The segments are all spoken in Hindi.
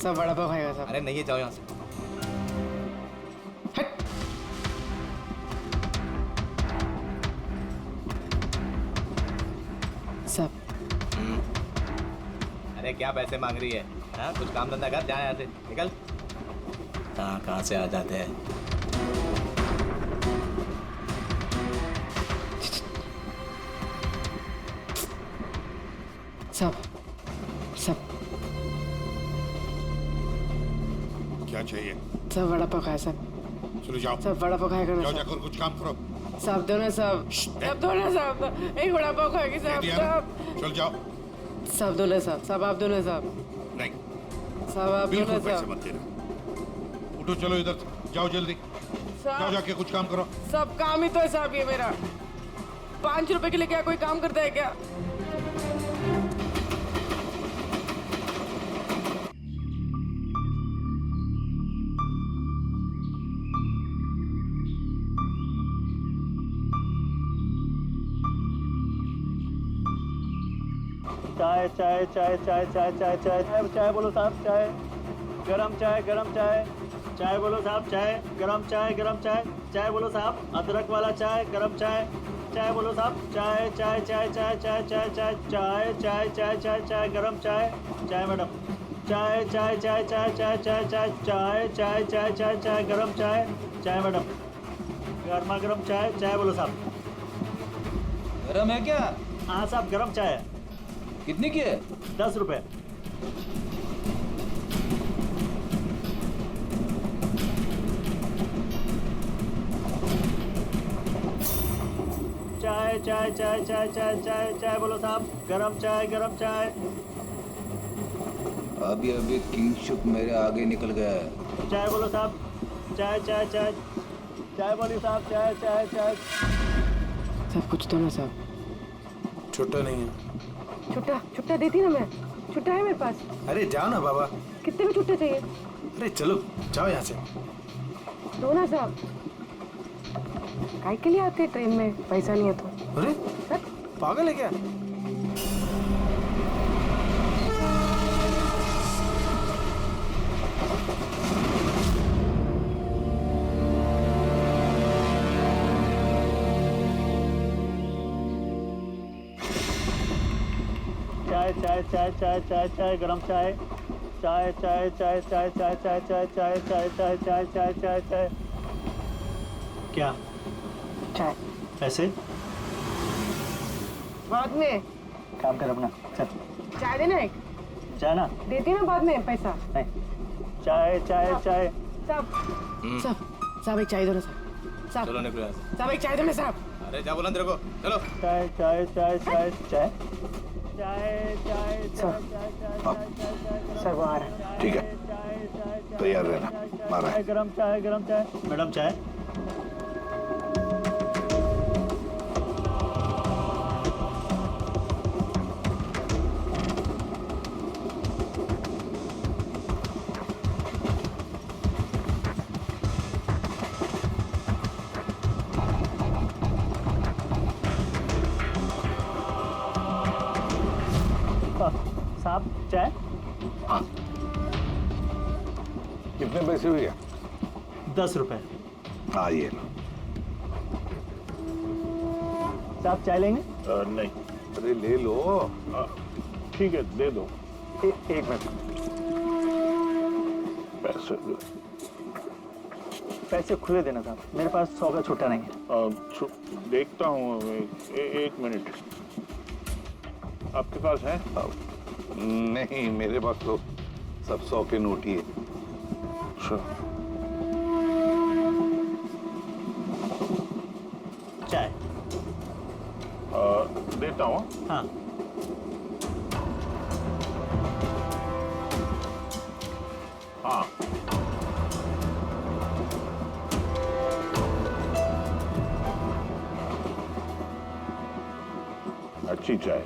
सब वड़ा पाव खाएगा सब। अरे नहीं है, जाओ यहाँ से। हट। सब। अरे क्या पैसे मांग रही है? हाँ, कुछ काम धंधा कर, जा यहाँ से, निकल। कहाँ से आ जाते हैं। सब सब क्या चाहिए? सब वड़ा पाव खाया सब। चलो जाओ, सब वड़ा पाव खाएगा ना जाओ सब। जाकर कुछ काम करो। सब दो ना सब। सब दो ना सब। एक वड़ा पाव खाएगी सब। सब चल जाओ। सब दो ना सब। सब आप दो ना सब। नहीं, सब आप दो बिल्कुल ना पैसे सब। मत देना। उठो, चलो इधर से। जाओ जल्दी, जाओ सब जाके कुछ काम करो। सब काम ही तो है साहब ये मेरा। 5 रुपए के लिए क्या कोई काम करता है क्या? चाय चाय चाय चाय चाय चाय चाय चाय चाय बोलो साहब, चाय गरम चाय, गरम चाय। चाय बोलो साहब, चाय गरम चाय, गरम चाय। चाय बोलो साहब, अदरक वाला चाय, गरम चाय। चाय बोलो साहब, चाय चाय चाय चाय चाय चाय चाय चाय चाय चाय चाय चाय गरम चाय। चाय मैडम, चाय चाय चाय चाय चाय चाय चाय चाय चाय चाय चाय चाय गरम चाय। चाय मैडम, गर्मा गर्म चाय। चाय बोलो साहब। गरम है क्या? हाँ साहब, गरम चाय है। कितनी की है? 10 रुपये। चाय चाय चाय चाय चाय चाय चाय बोलो साहब, गरम चाय, गरम चाय। अभी अभी किंग शुक मेरे आगे निकल गया है। चाय बोलो साहब, चाय चाय चाय चाय बोलिए साहब, चाय चाय चाय। सब कुछ तो ना सब। छुट्टा नहीं है। छुट्टा छुट्टा देती ना मैं। छुट्टा है मेरे पास। अरे जाओ ना बाबा। कितने में छुट्टा चाहिए? अरे चलो जाओ यहाँ से। दो ना साहब। काय के लिए आते हैं ट्रेन में? पैसा नहीं है तो। अरे हट। पागल है क्या? चाय चाय चाय चाय चाय चाय गरम चाय। चाय चाय चाय चाय चाय चाय चाय चाय चाय चाय चाय चाय चाय चाय। क्या चाय पैसे? बाद में। काम कर अपना, चल। चाय देना एक। जाना देती ना बाद में पैसा। नहीं। चाय चाय चाय। सब सब सब एक चाय दो ना साहब। सब चलो निकलो यहाँ से। सब एक चाय दो ना साहब। अरे जा बोला तेरे को, चलो। चाय चाय चाय चाय चाय चाय चाय सर, सर वो आ रहा है। ठीक है, तैयार रहना, मारा है। गरम चाय, गरम चाय। मैडम चाय। साहब चाय। हाँ, कितने पैसे हुए? 10 रुपए। हाँ ये लो। साहब चाय लेंगे? नहीं। अरे ले लो। ठीक है, दे दो। एक मिनट। पैसे पैसे खुले देना साहब, मेरे पास 100 का छुट्टा नहीं है। देखता हूँ। एक मिनट। आपके पास है? नहीं, मेरे पास तो सब 100 के नोट ही है। चाय देता हूँ। हाँ। हाँ, अच्छी चाय।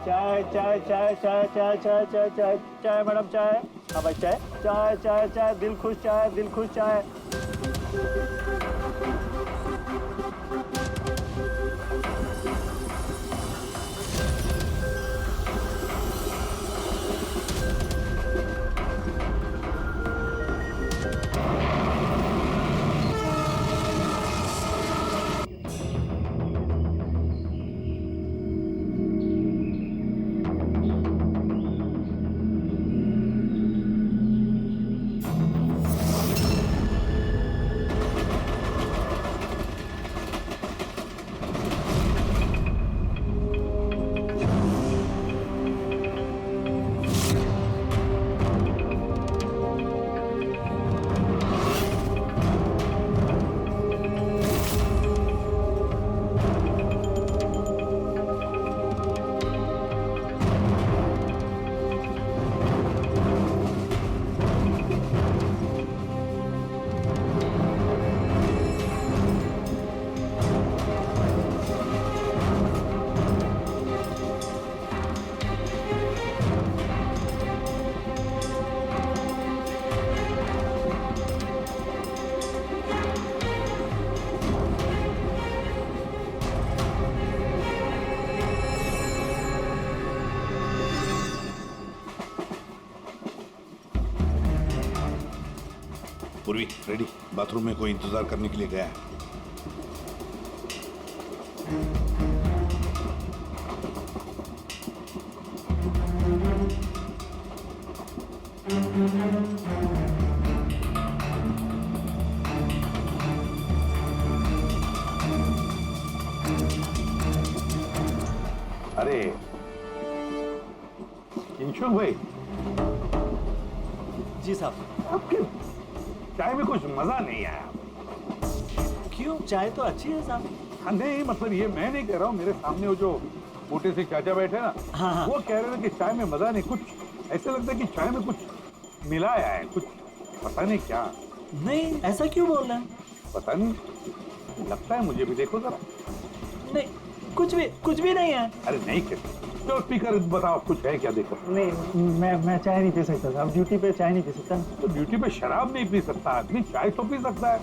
चाय चाय चाय चाय चाय चाय चाय चाय चाय मैडम चाय। हाँ भाई चाय चाय चाय चाय दिल खुश चाय, दिल खुश चाय। पूर्वी रेडी, बाथरूम में कोई इंतजार करने के लिए गया है। अरे किंशुक भाई, जी साहब। आपके चाय में कुछ मजा नहीं आया। क्यों? चाय तो अच्छी है साहब। हाँ, नहीं मतलब ये मैं नहीं कह रहा हूँ, मेरे सामने वो जो मोटे से चाचा बैठे ना, हाँ, हाँ। वो कह रहे थे कि चाय में मजा नहीं, कुछ ऐसे लगता है कि चाय में कुछ मिलाया है, कुछ पता नहीं क्या। नहीं, ऐसा क्यों बोल रहे हैं? पता नहीं, लगता है मुझे भी, देखो जरा। नहीं, कुछ भी नहीं है। अरे नहीं कैसे, तो स्पीकर बताओ कुछ है क्या, देखो। नहीं, मैं चाय नहीं पी सकता साहब, ड्यूटी पे चाय नहीं पी सकता। तो ड्यूटी पे शराब नहीं पी सकता आदमी, चाय तो पी सकता है।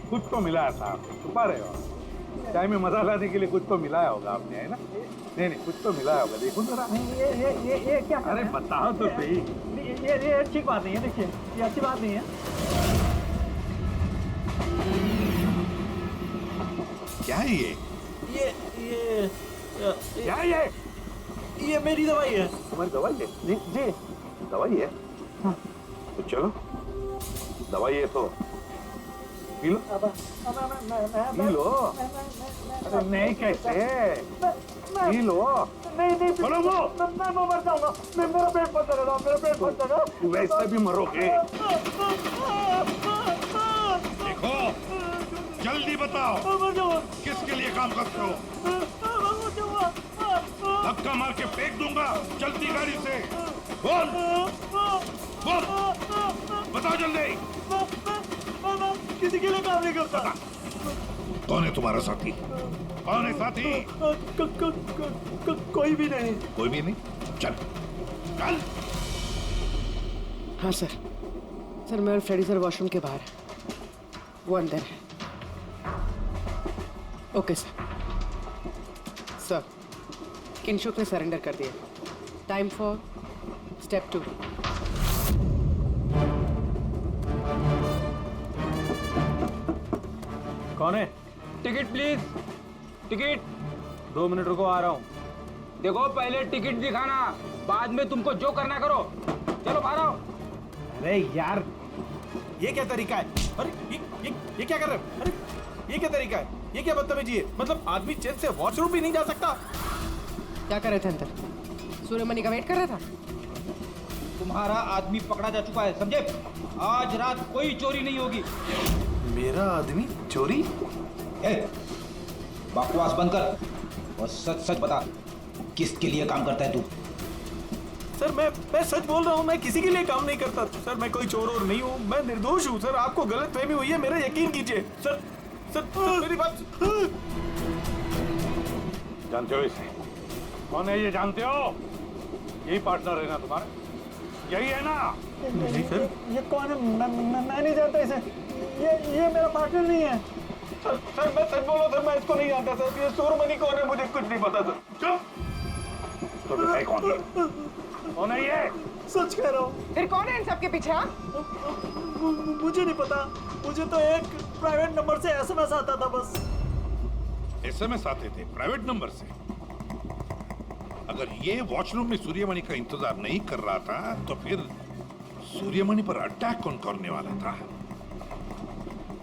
कुछ तो मिलाया था आपने, छुपा रहे हो। चाय में मजा लाने के लिए कुछ तो मिलाया होगा आपने, है ना? नहीं नहीं, कुछ तो मिलाया होगा, देखो जरा। ये क्या? अरे बताओ तो सही। ये अच्छी बात नहीं है, देखिए ये अच्छी बात नहीं है। क्या है ये? क्या है ये मेरी दवाई है। तुम्हारी दवाई है? जी जी। दवाई है? हाँ। तो चलो, दवाई है तो पी लो। P low. अरे नहीं कैसे, पी लो। नहीं बोलो वो। मैं मर जाऊंगा, मेरा पेट बंद करेगा, मेरा पेट बंद करेगा। वैसे भी मरोगे। देखो, जल्दी बताओ मर जाऊंगा, किसके लिए काम करते हो? मर जाऊंगा। धक्का मार के फेंक दूंगा, जल्दी गाड़ी से बोल बोल, बताओ जल्दी। किसी के लिए काम नहीं करता। कौन है तुम्हारा साथी? कौन है साथी? कोई भी नहीं। कोई भी नहीं? चल चल। हाँ सर मैं और फ्रेडी सर वॉशरूम के बाहर है, वो अंदर है। ओके सर किंशुक ने सरेंडर कर दिया। Time for step 2। कौन है? Ticket please, ticket. 2 मिनट रुको, आ रहा हूँ। देखो पहले टिकट दिखाना, बाद में तुमको जो करना करो। चलो बाहर आओ। अरे यार, ये क्या तरीका है? अरे ये क्या कर रहे हो? अरे ये क्या तरीका है? ये क्या बदतमीजी है? मतलब आदमी चेन से वॉशरूम भी नहीं जा सकता। क्या कर रहे थे अंदर? सूर्यमणि का वेट कर रहा था। तुम्हारा आदमी पकड़ा जा चुका है, समझे? आज रात कोई चोरी नहीं होगी। मेरा आदमी चोरी? ए, बकवास बंद कर और सच सच बता, किसके लिए काम करता है तू? सर मैं सच बोल रहा हूँ, मैं किसी के लिए काम नहीं करता सर। मैं कोई चोर और नहीं हूँ, मैं निर्दोष हूँ सर। आपको गलतफहमी हुई है, मेरा यकीन कीजिए सर। मेरी बात। जानते हो इसे? कौन है ये, जानते हो? यही पार्टनर है ना तुम्हारा? यही है ना? नहीं सर। ये कौन है? मैं नहीं जानता इसे। ये मेरा पार्टनर नहीं है। सर मैं सच बोला सर, मैं इसको नहीं जानता सर। ये सूर्यमणि कौन है मुझे कुछ नहीं पता सर। चुप। तो बताए कौन है? कौन है ये? सच कह रहा हूँ। फिर कौन है इन सबके पीछे? मुझे नहीं पता, मुझे तो एक प्राइवेट नंबर से एसएमएस आता था बस। एसएमएस आते थे प्राइवेट नंबर से? अगर ये वॉशरूम में सूर्यमणि का इंतजार नहीं कर रहा था तो फिर सूर्यमणि पर अटैक कौन करने वाला था?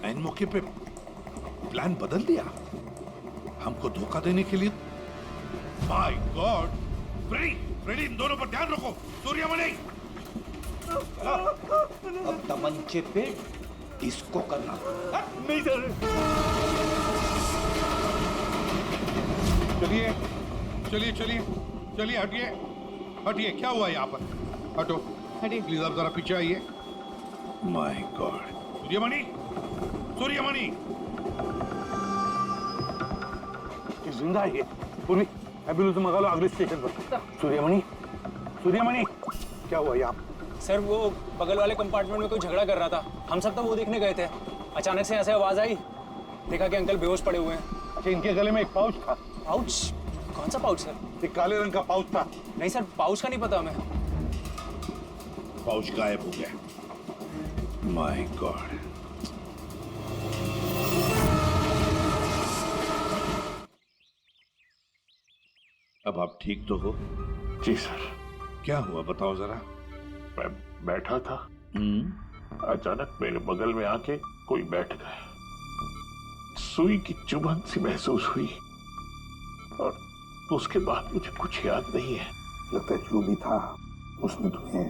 इन मौके पे प्लान बदल दिया हमको धोखा देने के लिए। My God. फ्रेडी, इन दोनों पर ध्यान रखो। सूर्यमणि, अब तमंचे पे डिस्को करना। नहीं सर। चलिए चलिए चलिए चलिए, हटिए हटिए। क्या हुआ यहाँ पर? हटो, हटिए। प्लीज आप जरा पीछे आइए। My God. सूर्यमणि, सूर्यमणि जिंदा है ये। पूर्वी, एम्बुलेंस मंगा लो अगले स्टेशन पर। सूर्यमणि, सूर्यमणि क्या हुआ यहाँ? सर वो बगल वाले कंपार्टमेंट में कोई झगड़ा कर रहा था, हम सब तो वो देखने गए थे। अचानक से ऐसे आवाज आई, देखा कि अंकल बेहोश पड़े हुए हैं। अच्छा, इनके गले में एक पाउच था। पाउच? कौन सा पाउच सर? एक काले रंग का पाउच था। नहीं सर, पाउच का नहीं पता हमें। पाउच गायब हो गया। My God. अब आप ठीक तो हो? जी सर। क्या हुआ बताओ जरा। मैं बैठा था, अचानक मेरे बगल में आके कोई बैठ गया। सुई की चुभन सी महसूस हुई और उसके बाद मुझे कुछ याद नहीं है। लगता है जो भी था उसने तुम्हें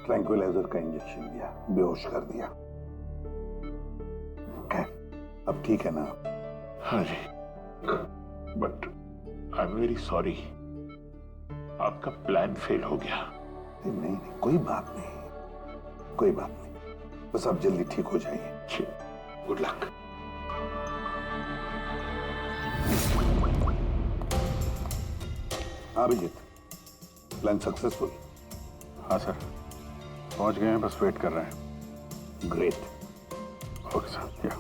ट्रैंक्विलाइजर का इंजेक्शन दिया, बेहोश कर दिया। अब ठीक है ना? हाँ जी, but I am very sorry, आपका प्लान फेल हो गया। नहीं नहीं, कोई बात नहीं, कोई बात नहीं, बस आप जल्दी ठीक हो जाइए। Good luck. Abhijeet, plan successful? हाँ सर, पहुंच गए हैं, बस वेट कर रहे हैं। ग्रेट। Okay sir. या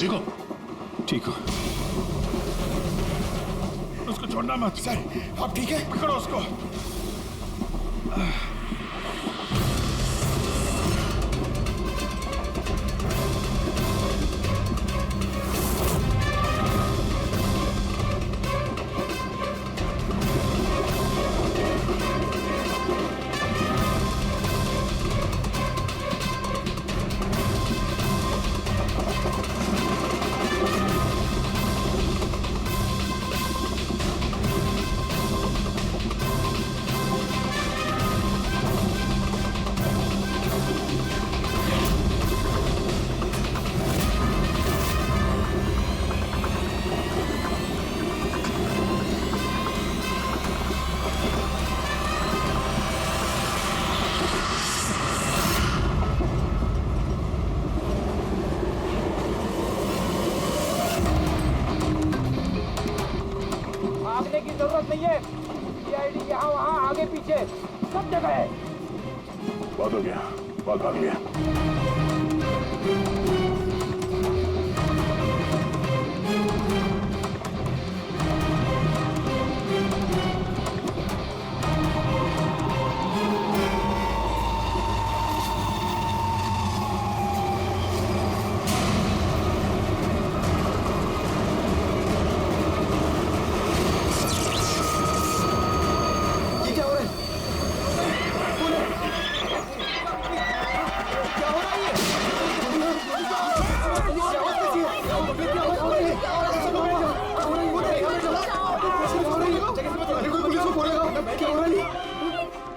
ठीक हो? ठीक हो? उसको छोड़ना मत। सर आप ठीक है? पकड़ो उसको। भागने की जरूरत नहीं है। सीआईडी यहाँ वहाँ आगे पीछे सब जगह है। बहुत हो गया, बहुत भाग लिया।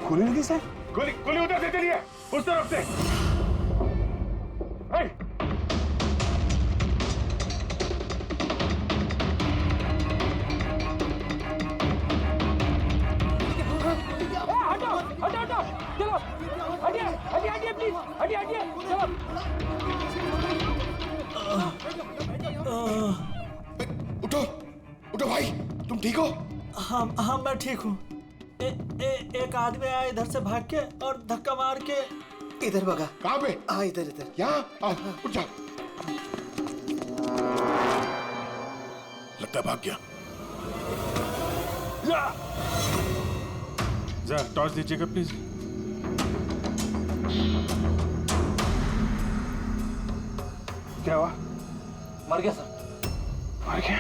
गोली लगी सर? गोली गोली उधर से चलिए, उस तरफ से। हटो हटो हटो, चलो हटिए हटिए हटिए प्लीज, हटिए हटिए चलो। उठो उठो भाई, तुम ठीक हो? हाँ हाँ मैं ठीक हूँ। एक आदमी आया इधर से भाग के और धक्का मार के इधर भगा। कहाँ पे? हाँ इधर इधर। यहाँ? उठ जा। लगता है भाग गया। जरा टॉर्च दीजिएगा प्लीज। क्या हुआ? मर गया सर। मर गया?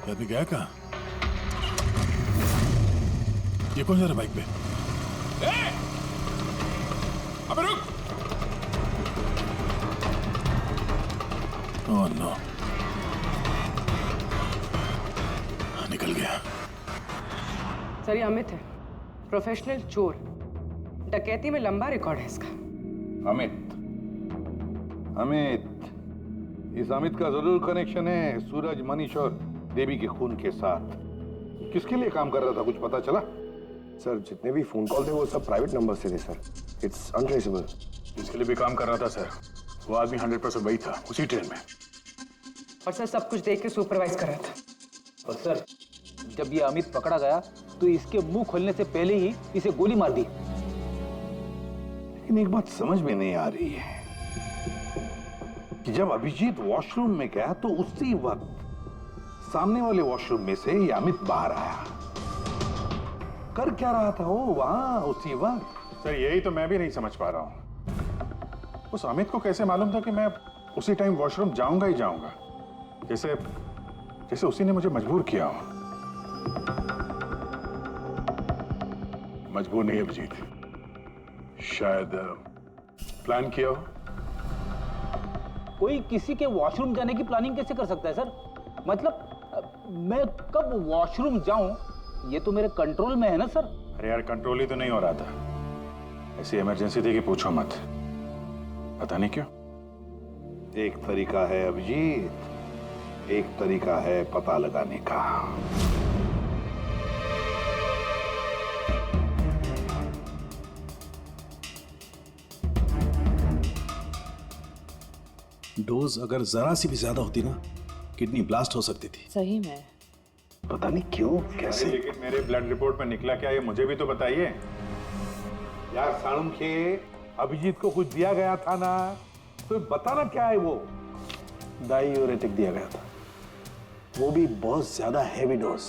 आदमी गया कहाँ? ये कौन जा रहा बाइक पे? अबे रुक! ओह नो, निकल गया। सर ये अमित है, प्रोफेशनल चोर। डकैती में लंबा रिकॉर्ड है इसका। अमित, इस अमित का जरूर कनेक्शन है सूरज, मनीष और देवी के खून के साथ। किसके लिए काम कर रहा था, कुछ पता चला? सर जितने भी फोन कॉल थे वो सब प्राइवेट नंबर से थे सर। It's untraceable. इसके लिए भी काम कर रहा था सर। वो आदमी 100% वही था, उसी ट्रेन में। और सर सब कुछ देख के सुपरवाइज कर रहा था। और सर जब ये अमित पकड़ा गया तो इसके मुंह खोलने से पहले ही इसे गोली मार दी। लेकिन एक बात समझ में नहीं आ रही है कि जब अभिजीत वॉशरूम में गया तो उसी वक्त सामने वाले वॉशरूम में से ये अमित बाहर आया। कर क्या रहा था वो वहां उसी वक्त? सर यही तो मैं भी नहीं समझ पा रहा हूँ। उस अमित को कैसे मालूम था कि मैं उसी टाइम वॉशरूम जाऊंगा ही जाऊंगा? जैसे उसी ने मुझे मजबूर किया हो। मजबूर नहीं अभिजीत, शायद प्लान किया हो। कोई किसी के वॉशरूम जाने की प्लानिंग कैसे कर सकता है सर? मतलब मैं कब वॉशरूम जाऊं ये तो मेरे कंट्रोल में है ना सर। अरे यार कंट्रोल ही तो नहीं हो रहा था। ऐसी इमरजेंसी थी कि पूछो मत। पता नहीं क्यों। एक तरीका है अभिजीत, एक तरीका है पता लगाने का। डोज अगर जरा सी भी ज्यादा होती ना, किडनी ब्लास्ट हो सकती थी। सही में पता नहीं क्यों कैसे। लेकिन मेरे ब्लड रिपोर्ट में निकला क्या, ये मुझे भी तो बताइए। यार साणुखे, अभिजीत को कुछ दिया गया था ना, तो बताना क्या है वो? डायूरेटिक दिया गया था, वो भी बहुत ज्यादा हैवी डोज।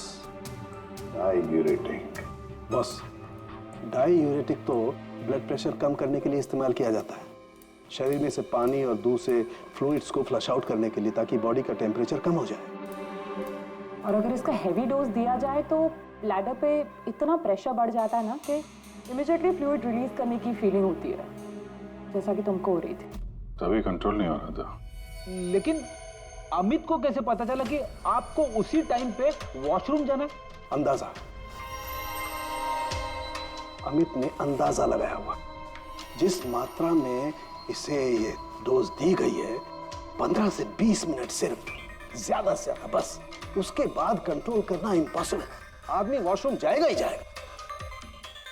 डायूरेटिक? बस डायूरेटिक तो ब्लड प्रेशर कम करने के लिए इस्तेमाल किया जाता है, शरीर में से पानी और दूध से फ्लूइड्स को फ्लश आउट करने के लिए, ताकि बॉडी का टेम्परेचर कम हो जाए। और अगर इसका हैवी डोज दिया जाए तो ब्लैडर पे इतना प्रेशर बढ़ जाता है ना कि इमीडिएटली फ्लूइड रिलीज करने की फीलिंग होती है, जैसा कि तुमको हो रही थी। तभी कंट्रोल नहीं हो रहा था। लेकिन अमित को कैसे पता चला कि आपको उसी टाइम पे वॉशरूम जाना है? अंदाजा, अमित ने अंदाजा लगाया हुआ। जिस मात्रा में इसे ये डोज दी गई है, 15 से 20 मिनट सिर्फ, ज्यादा से ज्यादा, बस उसके बाद कंट्रोल करना इम्पॉसिबल। आदमी वॉशरूम जाएगा ही जाएगा।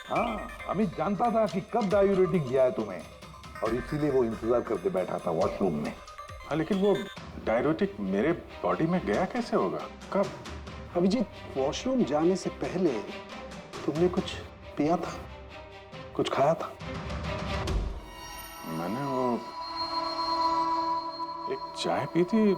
हाँ, अमित जानता था कि कब डायूरेटिक दिया है तुम्हें, और इसीलिए वो इंतजार करते बैठा था वॉशरूम में। हाँ, लेकिन वो डायूरेटिक मेरे बॉडी में गया कैसे होगा, कब? अभिजीत, वॉशरूम जाने से पहले तुमने कुछ पिया था, कुछ खाया था? मैंने वो एक चाय पी थी।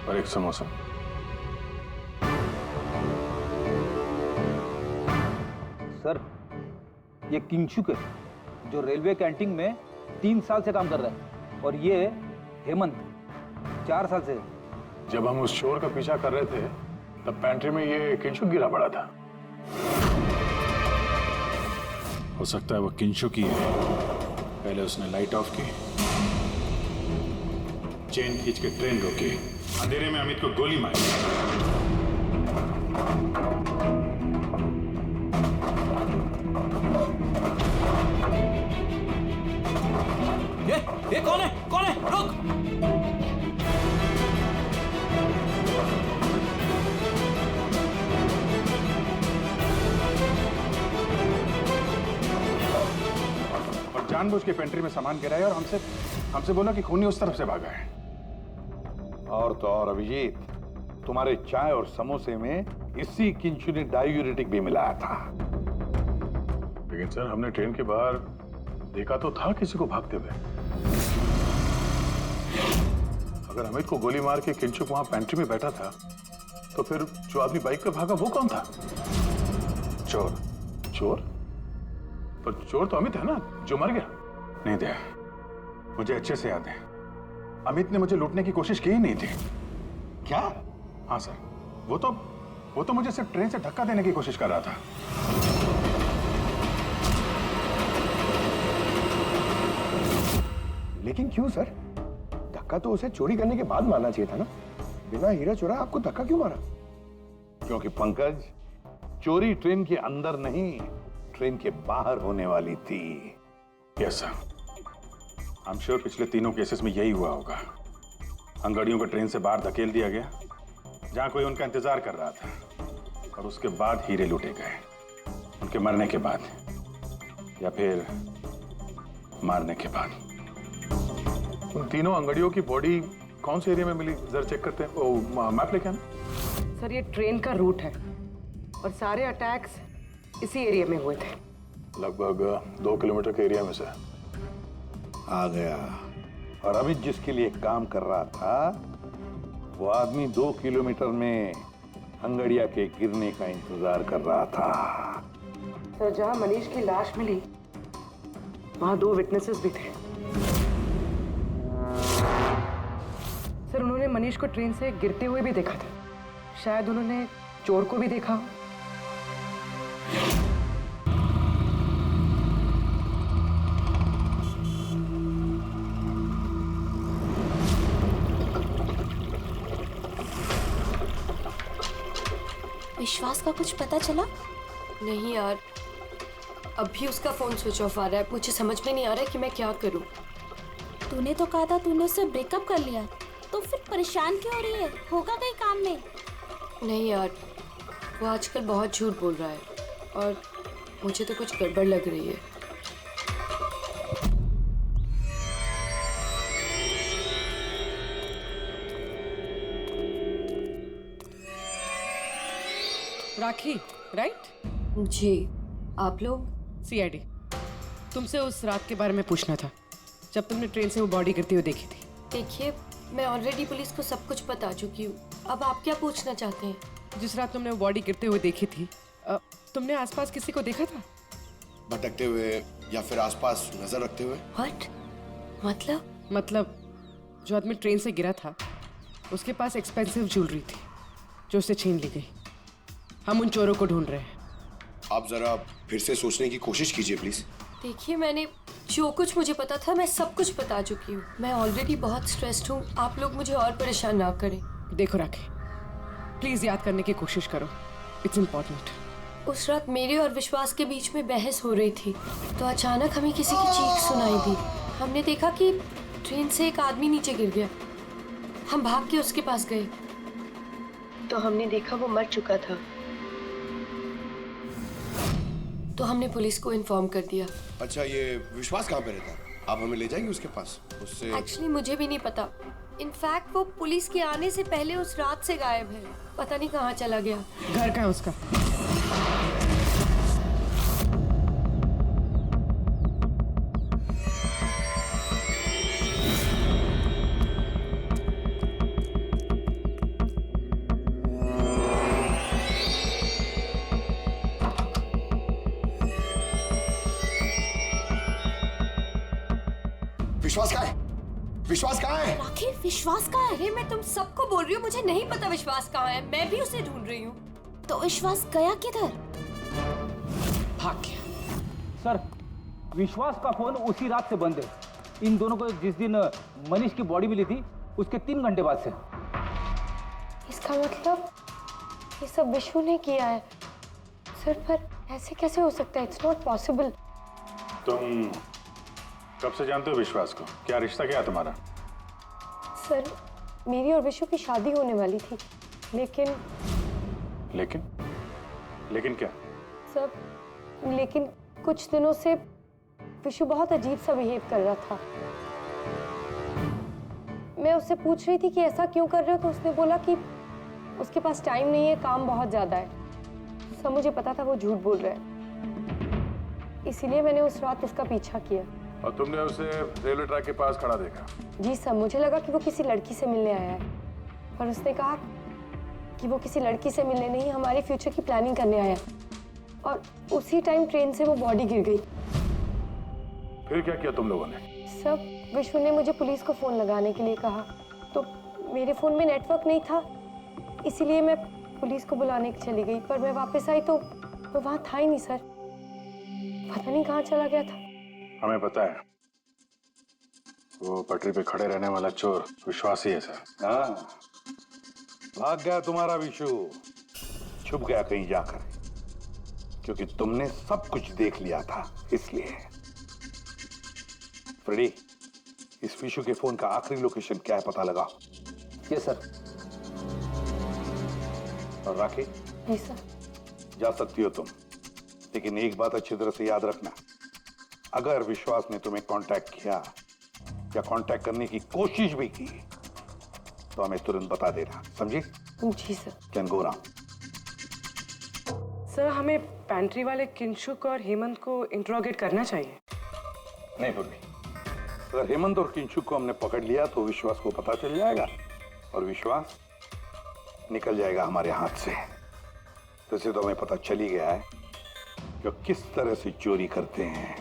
और एक समोसा। सर ये किंशुक है जो रेलवे कैंटीन में 3 साल से काम कर रहा है, और ये हेमंत 4 साल से। जब हम उस चोर का पीछा कर रहे थे तब पैंट्री में ये किंशुक गिरा पड़ा था। हो सकता है वो किंशुक ही है। पहले उसने लाइट ऑफ की, चेन खींच के ट्रेन रोकी, अंधेरे में अमित को गोली मारी। ये कौन है? कौन है? रुक! और जानबूझ के पेंट्री में सामान गिराया और हमसे बोला कि खूनी उस तरफ से भागा है। और तो और अभिजीत, तुम्हारे चाय और समोसे में इसी किंचु ने डायूरेटिक भी मिलाया था। लेकिन सर, हमने ट्रेन के बाहर देखा तो था किसी को भागते हुए। अगर अमित को गोली मार के किंचुक वहां पेंट्री में बैठा था, तो फिर जो आदमी बाइक पे भागा वो कौन था? चोर। चोर? पर चोर तो अमित है ना, जो मर गया। नहीं दया, मुझे अच्छे से याद है, अमित ने मुझे लूटने की कोशिश की ही नहीं थी। क्या? हाँ सर, वो तो मुझे सिर्फ ट्रेन से धक्का देने की कोशिश कर रहा था। लेकिन क्यों सर? धक्का तो उसे चोरी करने के बाद मारना चाहिए था ना। बिना हीरा चोरा आपको धक्का क्यों मारा? क्योंकि पंकज, चोरी ट्रेन के अंदर नहीं, ट्रेन के बाहर होने वाली थी। Yes sir, I am sure पिछले तीनों केसेस में यही हुआ होगा। अंगड़ियों को ट्रेन से बाहर धकेल दिया गया जहां कोई उनका इंतजार कर रहा था, और उसके बाद हीरे लूटे गए, उनके मरने के बाद या फिर मारने के बाद। उन तीनों अंगड़ियों की बॉडी कौन से एरिया में मिली, जरा चेक करते हैं। ओ, मैप लेके आना। सर ये ट्रेन का रूट है और सारे अटैक्स इसी एरिया में हुए थे। लगभग 2 किलोमीटर के एरिया में से आ गया। और अमित जिसके लिए काम कर रहा था, वो आदमी 2 किलोमीटर में अंगड़िया के गिरने का इंतजार कर रहा था। सर जहां मनीष की लाश मिली वहां 2 विटनेसेस भी थे। सर उन्होंने मनीष को ट्रेन से गिरते हुए भी देखा था। शायद उन्होंने चोर को भी देखा हो। विश्वास का कुछ पता चला? नहीं यार, अभी उसका फोन स्विच ऑफ आ रहा है। मुझे समझ में नहीं आ रहा है कि मैं क्या करूं। तूने तो कहा था तूने उससे ब्रेकअप कर लिया, तो फिर परेशान क्यों हो रही है? होगा कहीं काम में? नहीं यार, वो आजकल बहुत झूठ बोल रहा है और मुझे तो कुछ गड़बड़ लग रही है। राखी, राइट? जी, आप लोग? सीआईडी। तुमसे उस रात के बारे में पूछना था जब तुमने ट्रेन से वो बॉडी गिरती हुई देखी थी। देखिए, मैं ऑलरेडी पुलिस को सब कुछ बता चुकी हूँ। अब आप क्या पूछना चाहते हैं? जिस रात तुमने वो बॉडी गिरते हुए देखी थी, तुमने आसपास किसी को देखा था? भटकते हुए या फिर आसपास नजर रखते हुए? What? मतलब जो आदमी ट्रेन से गिरा था उसके पास एक्सपेंसिव ज्वेलरी थी जो उससे छीन ली गई। हम उन चोरों को ढूंढ रहे हैं। आप जरा फिर से सोचने की कोशिश कीजिए प्लीज। देखिए, मैंने जो कुछ मुझे पता था मैं सब कुछ बता चुकी हूँ। मैं ऑलरेडी बहुत स्ट्रेस्ड हूँ। आप लोग मुझे और परेशान ना करें। देखो राखी, प्लीज याद करने की कोशिश करो, इट्स इम्पोर्टेंट। उस रात मेरे और विश्वास के बीच में बहस हो रही थी, तो अचानक हमें किसी की चीख सुनाई दी। हमने देखा कि ट्रेन से एक आदमी नीचे गिर गया। हम भाग के उसके पास गए तो हमने देखा वो मर चुका था। तो हमने पुलिस को इन्फॉर्म कर दिया। अच्छा, ये विश्वास कहाँ पे रहता है? आप हमें ले जाएंगे उसके पास? उससे एक्चुअली मुझे भी नहीं पता। इनफैक्ट वो पुलिस के आने से पहले उस रात से गायब है। पता नहीं कहाँ चला गया। घर कहाँ है उसका? विश्वास कहाँ है? विश्वास कहाँ है? राखी, विश्वास कहाँ है? अरे मैं तुम सबको बोल रही हूँ, मुझे नहीं पता विश्वास कहाँ है। मैं भी उसे ढूंढ रही हूँ। तो विश्वास गया किधर? भाग गया। सर, विश्वास का फोन उसी रात से बंद है। इन दोनों को जिस दिन मनीष की बॉडी मिली थी उसके 3 घंटे बाद से। इसका मतलब ये सब विशु ने किया है। सर, पर ऐसे कैसे हो सकता है? It's not possible. तुम कब से जानते हो विश्वास को? क्या रिश्ता क्या है तुम्हारा? सर, मेरी और विशु की शादी होने वाली थी, लेकिन क्या? सब लेकिन कुछ दिनों से विशु बहुत अजीब सा बिहेव कर रहा था। मैं उससे पूछ रही थी कि ऐसा क्यों कर रहे हो, तो उसने बोला कि उसके पास टाइम नहीं है, काम बहुत ज़्यादा है। सर मुझे पता था वो झूठ बोल रहा है, इसीलिए मैंने उस रात उसका पीछा किया। और तुमने उसे रेलवे ट्रैक के पास खड़ा देखा? जी सर, मुझे लगा कि वो किसी लड़की से मिलने आया है, पर उसने कहा कि वो किसी लड़की से मिलने नहीं, हमारे फ्यूचर की प्लानिंग करने आया। और उसी टाइम ट्रेन से वो बॉडी गिर गई। फिर क्या किया तुम लोगों ने? सब विश्व ने मुझे पुलिस को फोन लगाने के लिए कहा, तो मेरे फोन में नेटवर्क नहीं था, इसीलिए मैं पुलिस को बुलाने चली गई। पर मैं वापस आई तो वो वहां था ही नहीं सर, पता नहीं कहाँ चला गया था। हमें पता है, वो पटरी पे खड़े रहने वाला चोर विश्वास ही है सर। हाँ, भाग गया तुम्हारा विशु, छुप गया कहीं जाकर, क्योंकि तुमने सब कुछ देख लिया था इसलिए। फ्रेडी, इस विशु के फोन का आखिरी लोकेशन क्या है पता लगा। Yes sir. और राखी? जी सर। जा सकती हो तुम, लेकिन एक बात अच्छी तरह से याद रखना, अगर विश्वास ने तुम्हें कांटेक्ट किया या कांटेक्ट करने की कोशिश भी की तो हमें तुरंत बता देना, समझी? जी sir. Can go Ram. Sir हमें पैंट्री वाले किंशुक और हेमंत को इंट्रोगेट करना चाहिए। नहीं फ्रेडी, अगर हेमंत और किंशुक को हमने पकड़ लिया तो विश्वास को पता चल जाएगा और विश्वास निकल जाएगा हमारे हाथ से। वैसे तो हमें पता चल ही गया है कि किस तरह से चोरी करते हैं,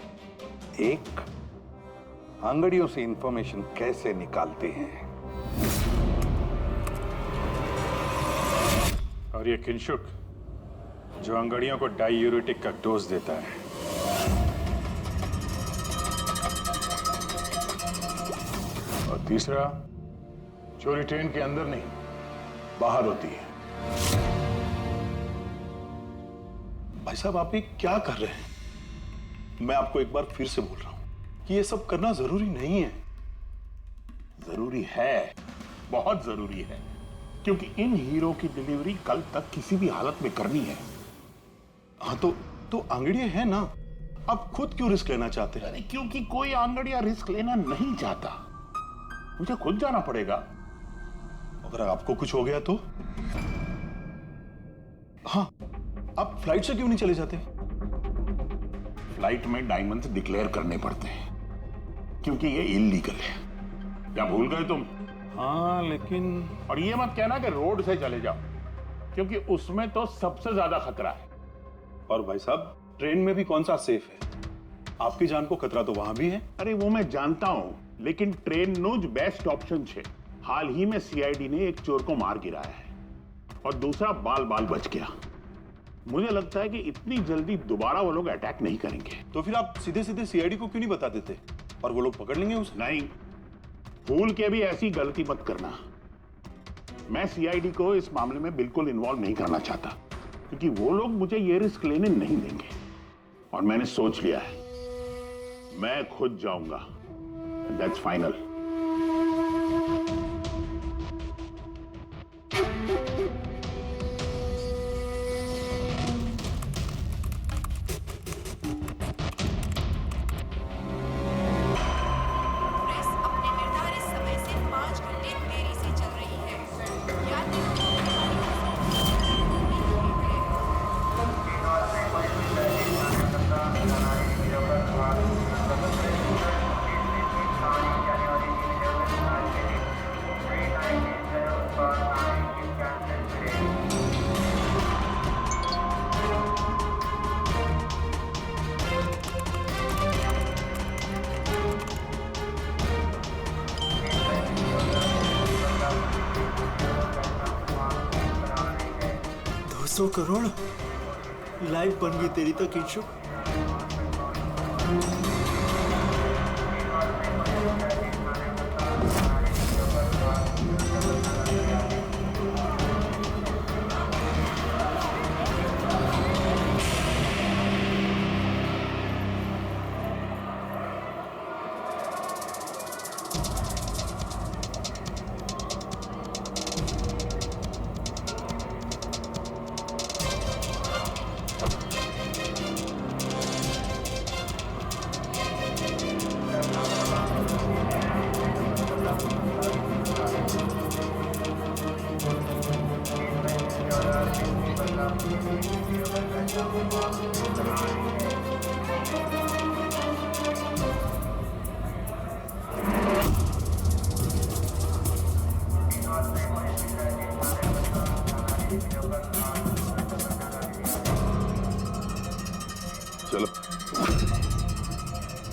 एक अंगड़ियों से इंफॉर्मेशन कैसे निकालते हैं। और ये किंशुक जो अंगड़ियों को डायूरेटिक का डोज देता है। और तीसरा, चोरी ट्रेन के अंदर नहीं बाहर होती है। भाई साहब आप ये क्या कर रहे हैं? मैं आपको एक बार फिर से बोल रहा हूं कि ये सब करना जरूरी नहीं है। जरूरी है, बहुत जरूरी है, क्योंकि इन हीरो की डिलीवरी कल तक किसी भी हालत में करनी है। हाँ तो आंगड़ियां हैं ना, आप खुद क्यों रिस्क लेना चाहते हैं? अरे क्योंकि कोई आंगड़िया रिस्क लेना नहीं चाहता, मुझे खुद जाना पड़ेगा। अगर आपको कुछ हो गया तो? हाँ, आप फ्लाइट से क्यों नहीं चले जाते? फ्लाइट में डायमंड्स डिक्लेयर करने पड़ते हैं, क्योंकि ये इलीगल है। क्या भूल गए तुम? हाँ लेकिन, और ये मत कहना कि रोड से चले जाओ, क्योंकि उसमें तो सबसे ज्यादा खतरा है। और भाई साहब ट्रेन में भी कौन सा सेफ है? आपकी जान को खतरा तो वहां भी है। अरे वो मैं जानता हूं, लेकिन ट्रेन नोज बेस्ट ऑप्शन है। हाल ही में सीआईडी ने एक चोर को मार गिराया है और दूसरा बाल बाल बच गया। मुझे लगता है कि इतनी जल्दी दोबारा वो लोग अटैक नहीं करेंगे। तो फिर आप सीधे सीधे सीआईडी को क्यों नहीं बता देते और वो लोग पकड़ लेंगे उसे? नहीं, भूल के भी ऐसी गलती मत करना। मैं सीआईडी को इस मामले में बिल्कुल इन्वॉल्व नहीं करना चाहता, क्योंकि वो लोग मुझे ये रिस्क लेने नहीं देंगे। और मैंने सोच लिया है, मैं खुद जाऊंगा। That's final. करोड़ लाइफ बन गई तेरी तो किंशुक।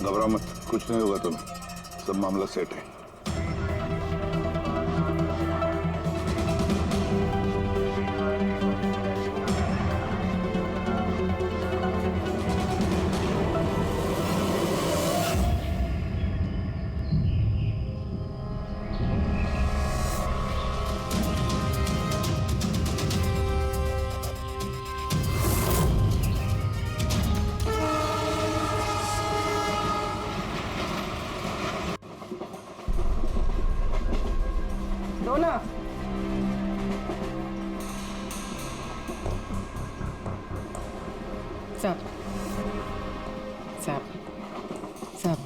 घबरा मत, कुछ नहीं होगा तुम्हें, सब मामला सेट है। डोना, साहब, साहब, साहब,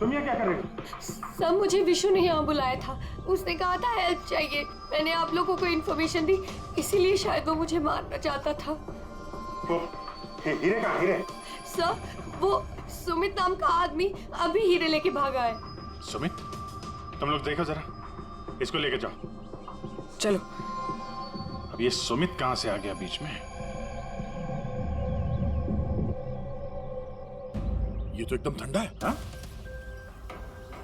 तुम ये क्या कर रहे हो? सब मुझे विशु ने यहाँ बुलाया था, उसने कहा था हेल्प चाहिए, मैंने आप लोगों को इन्फॉर्मेशन दी, इसीलिए शायद वो मुझे मारना चाहता था। हीरे कहाँ? हीरे? सर, वो सुमित नाम का आदमी अभी हीरे लेके भागा है। सुमित? तुम लोग देखो जरा, इसको लेके जाओ। चलो। अब ये सुमित कहाँ से आ गया बीच में? ये तो एकदम ठंडा है। हाँ?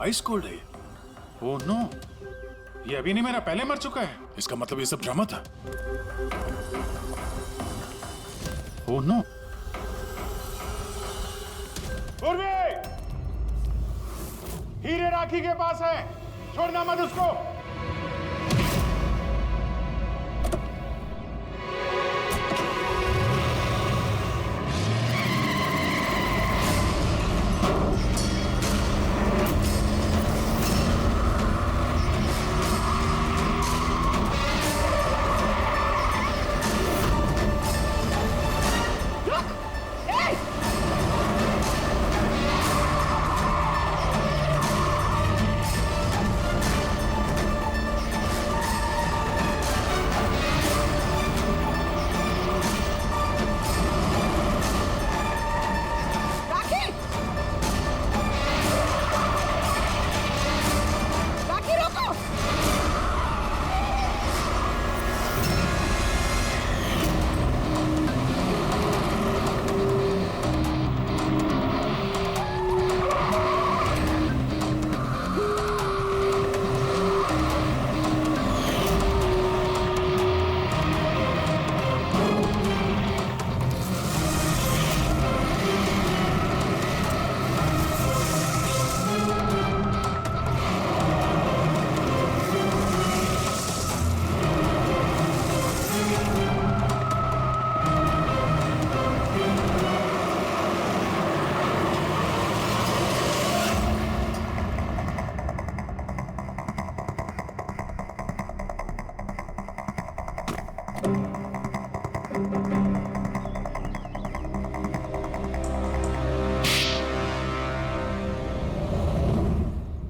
आइस कोल्ड है ये। ओह नो, ये अभी नहीं मेरा पहले मर चुका है। इसका मतलब ये सब ड्रामा था। Oh no. उर्वी! हीरे राखी के पास है, छोड़ना मत उसको।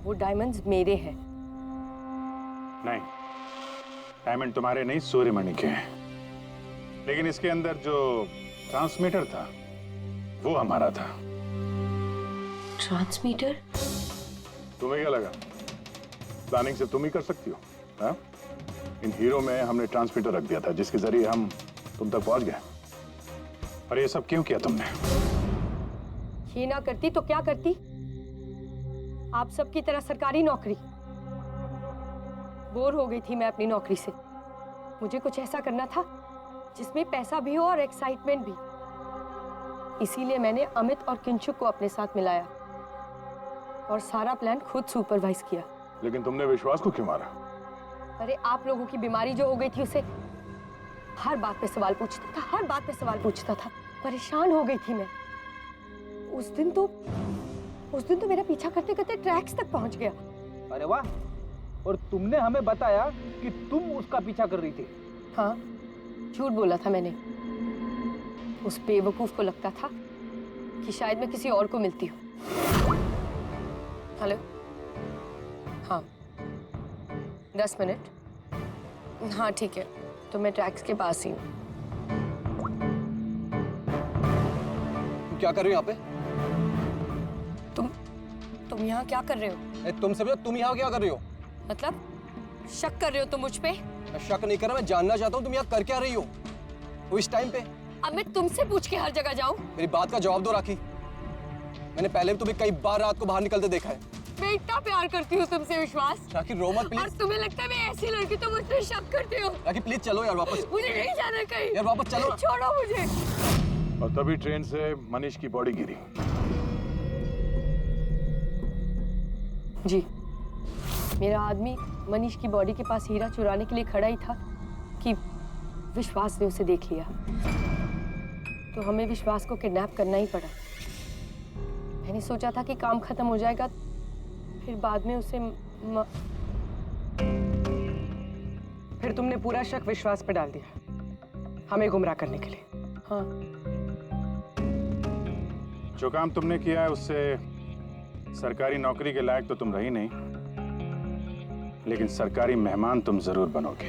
वो डायमंड्स मेरे हैं। नहीं, डायमंड तुम्हारे नहीं, सूर्यमणि के हैं। लेकिन इसके अंदर जो ट्रांसमीटर था वो हमारा था। ट्रांसमीटर? तुम्हें क्या लगा प्लानिंग से तुम ही कर सकती हो? हाँ? इन हीरो में हमने ट्रांसमीटर रख दिया था जिसके जरिए हम तुम तक पहुंच गए। और ये सब क्यों किया तुमने? ये ना करती तो क्या करती? आप सबकी तरह सरकारी नौकरी। बोर हो गई थी मैं अपनी नौकरी से। मुझे कुछ ऐसा करना था जिसमें पैसा भी हो और एक्साइटमेंट भी। इसीलिए मैंने अमित और किंचुक को अपने साथ मिलाया और सारा प्लान खुद सुपरवाइज किया। लेकिन तुमने विश्वास को क्यों मारा? अरे आप लोगों की बीमारी जो हो गई थी उसे हर बात पे सवाल पूछता था, हर बात पे सवाल पूछता था। परेशान हो गई थी मैं। उस दिन तो मेरा पीछा करते करते ट्रैक्स तक पहुंच गया। अरे वाह, और तुमने हमें बताया कि तुम उसका पीछा कर रही थी। हाँ, झूठ बोला था मैंने। उस बेवकूफ को लगता था कि शायद मैं किसी और को मिलती हूँ। हेलो, हाँ 10 मिनट। हाँ ठीक है, तो मैं ट्रैक्स के पास ही हूँ। क्या कर रही हो यहाँ पे? तुम यहाँ क्या कर रहे हो? तुम समझो, तुम यहाँ क्या कर रही हो? मतलब शक कर रहे हो तुम मुझ पे? मैं शक नहीं कर रहा, मैं जानना चाहता हूँ तुम यहाँ कर क्या रही हो वो इस टाइम पे। अब मैं तुमसे पूछ के हर जगह जाऊँ? मेरी बात का जवाब दो राखी। मैंने पहले भी तुम्हें कई बार रात को बाहर निकलते देखा है। मैं इतना प्यार करती हूँ तुमसे विश्वास। राखी रो मत प्लीज। और तुम्हें लगता है मैं ऐसी लड़की तो मुझ पे शक करते हो? राखी प्लीज चलो यार वापस। मुझे नहीं जाना कहीं यार, वापस चलो। छोड़ो मुझे। और तभी ट्रेन से मनीष की बॉडी गिरी। जी, मेरा आदमी मनीष की बॉडी के पास हीरा चुराने के लिए खड़ा ही था कि विश्वास ने उसे देख लिया। तो हमें विश्वास को किडनैप करना ही पड़ा। मैंने सोचा था कि काम खत्म हो जाएगा, फिर बाद में उसे फिर तुमने पूरा शक विश्वास पे डाल दिया, हमें गुमराह करने के लिए। हाँ, जो काम तुमने किया है उससे सरकारी नौकरी के लायक तो तुम रही नहीं, लेकिन सरकारी मेहमान तुम जरूर बनोगे।